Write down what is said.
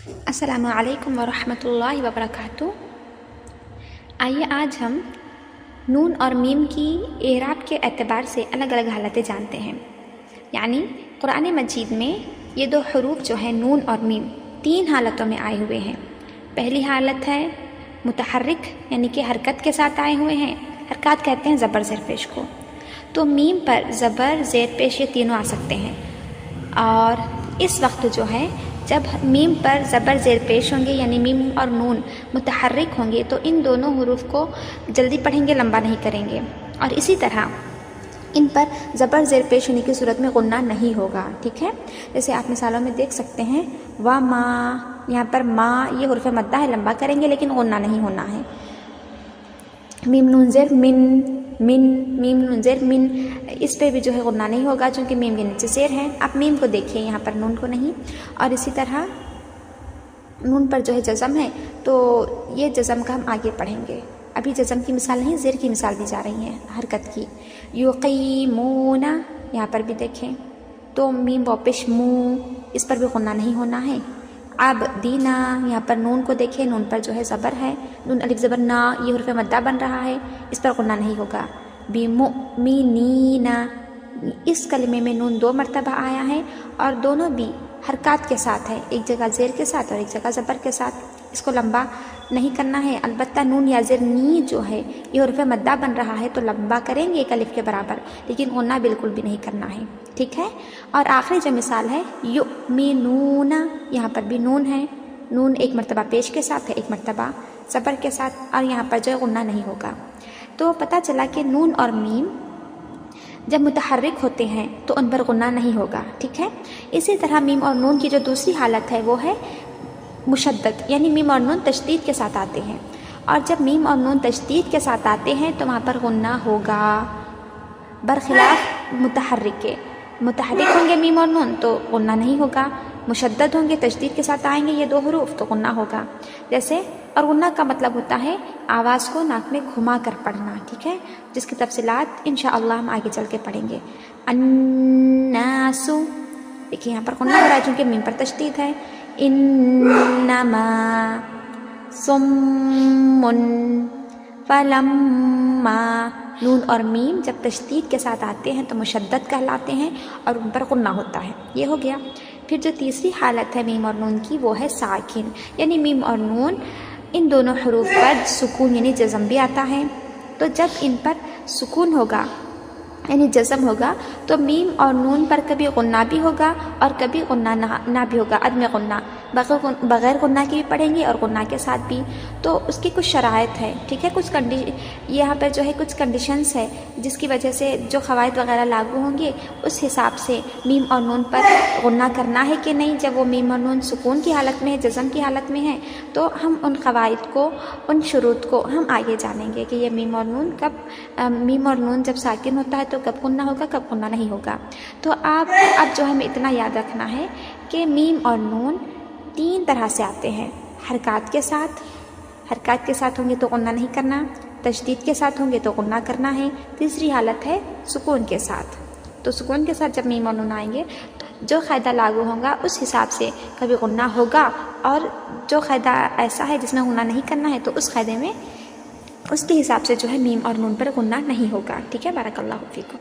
السلام علیکم ورحمۃ اللہ وبرکاتہ۔ آئیے آج ہم نون اور میم کی اعراب کے اعتبار سے الگ الگ حالتیں جانتے ہیں۔ یعنی قرآن مجید میں یہ دو حروف جو ہیں نون اور میم 3 حالتوں میں آئے ہوئے ہیں۔ پہلی حالت ہے متحرک، یعنی کہ حرکت کے ساتھ آئے ہوئے ہیں۔ حرکات کہتے ہیں زبر زیر پیش کو۔ تو میم پر زبر زیر پیش یہ تینوں آ سکتے ہیں، اور اس وقت جو ہے جب میم پر زبر زیر پیش ہوں گے یعنی میم اور نون متحرک ہوں گے تو ان دونوں حروف کو جلدی پڑھیں گے، لمبا نہیں کریں گے، اور اسی طرح ان پر زبر زیر پیش ہونے کی صورت میں غنہ نہیں ہوگا۔ ٹھیک ہے، جیسے آپ مثالوں میں دیکھ سکتے ہیں و ما، یہاں پر ما یہ حرف مدہ ہے، لمبا کریں گے لیکن غنہ نہیں ہونا ہے۔ میم نون زیر من، من، میم نون زیر من، اس پہ بھی جو ہے غنہ نہیں ہوگا چونکہ میم کے نیچے زیر ہے۔ آپ میم کو دیکھیے، یہاں پر نون کو نہیں۔ اور اسی طرح نون پر جو ہے جزم ہے تو یہ جزم کا ہم آگے پڑھیں گے، ابھی جزم کی مثال نہیں، زیر کی مثال دی جا رہی ہے حرکت کی۔ یقیمون، یہاں پر بھی دیکھیں تو میم واپش مو، اس پر بھی غنہ نہیں ہونا ہے۔ عبدینا، یہاں پر نون کو دیکھیں، نون پر جو ہے زبر ہے، نون الف زبر نا، یہ حرف مدہ بن رہا ہے، اس پر غنہ نہیں ہوگا۔ بمؤمنین، اس کلمے میں نون 2 مرتبہ آیا ہے اور دونوں بھی حرکات کے ساتھ ہے، ایک جگہ زیر کے ساتھ اور ایک جگہ زبر کے ساتھ۔ اس کو لمبا نہیں کرنا ہے، البتہ نون یا زیر نی جو ہے یہ حرف مدہ بن رہا ہے تو لمبا کریں گے ایک الف کے برابر، لیکن غنہ بالکل بھی نہیں کرنا ہے۔ ٹھیک ہے، اور آخری جو مثال ہے یؤمنون، یہاں پر بھی نون ہے، نون ایک مرتبہ پیش کے ساتھ ہے، ایک مرتبہ زبر کے ساتھ، اور یہاں پر جو ہے غنہ نہیں ہوگا۔ تو پتہ چلا کہ نون اور میم جب متحرک ہوتے ہیں تو ان پر غنہ نہیں ہوگا۔ ٹھیک ہے، اسی طرح میم اور نون کی جو دوسری حالت ہے وہ ہے مشدد، یعنی میم اور نون تشدید کے ساتھ آتے ہیں، اور جب میم اور نون تشدید کے ساتھ آتے ہیں تو وہاں پر غنہ ہوگا، برخلاف متحرک کے۔ متحرک ہوں گے میم اور نون تو غنہ نہیں ہوگا، مشدد ہوں گے، تشدید کے ساتھ آئیں گے یہ 2 حروف تو غنہ ہوگا۔ جیسے، اور غنہ کا مطلب ہوتا ہے آواز کو ناک میں گھما کر پڑھنا۔ ٹھیک ہے، جس کی تفصیلات انشاءاللہ ہم آگے چل کے پڑھیں گے۔ الناس، دیکھیے یہاں پر غنہ ہو رہا ہے چونکہ میم پر تشدید ہے۔ انما صم فلما، نون اور میم جب تشدید کے ساتھ آتے ہیں تو مشدد کہلاتے ہیں اور ان پر غنہ ہوتا ہے۔ یہ ہو گیا۔ پھر جو تیسری حالت ہے میم اور نون کی وہ ہے ساکن، یعنی میم اور نون ان دونوں حروف پر سکون یعنی جزم بھی آتا ہے، تو جب ان پر سکون ہوگا یعنی جزم ہوگا تو میم اور نون پر کبھی غنہ بھی ہوگا اور کبھی غنہ نہ بھی ہوگا، عدم غنہ، بغیر غنہ کی بھی پڑھیں گے اور غنہ کے ساتھ بھی۔ تو اس کی کچھ شرائط ہے، ٹھیک ہے، کچھ یہاں پر جو ہے کچھ کنڈیشنز ہے جس کی وجہ سے جو قواعد وغیرہ لاگو ہوں گے اس حساب سے میم اور نون پر غنہ کرنا ہے کہ نہیں۔ جب وہ میم اور نون سکون کی حالت میں ہے، جزم کی حالت میں ہے، تو ہم ان قواعد کو، ان شروط کو ہم آگے جانیں گے کہ یہ میم اور نون میم اور نون جب ساکن ہوتا ہے تو کب غنہ ہوگا، کب غنہ نہیں ہوگا۔ تو آپ اب جو ہمیں اتنا یاد رکھنا ہے کہ میم اور نون 3 طرح سے آتے ہیں، حرکات کے ساتھ ہوں گے تو غنہ نہیں کرنا، تشدید کے ساتھ ہوں گے تو غنہ کرنا ہے، تیسری حالت ہے سکون کے ساتھ۔ تو سکون کے ساتھ جب میم اور نون آئیں گے تو جو قاعدہ لاگو ہوگا اس حساب سے کبھی غنہ ہوگا، اور جو قاعدہ ایسا ہے جس میں غنہ نہیں کرنا ہے تو اس قاعدے میں اس کے حساب سے جو ہے میم اور نون پر غنہ نہیں ہوگا۔ ٹھیک ہے، بارک اللہ فیکم۔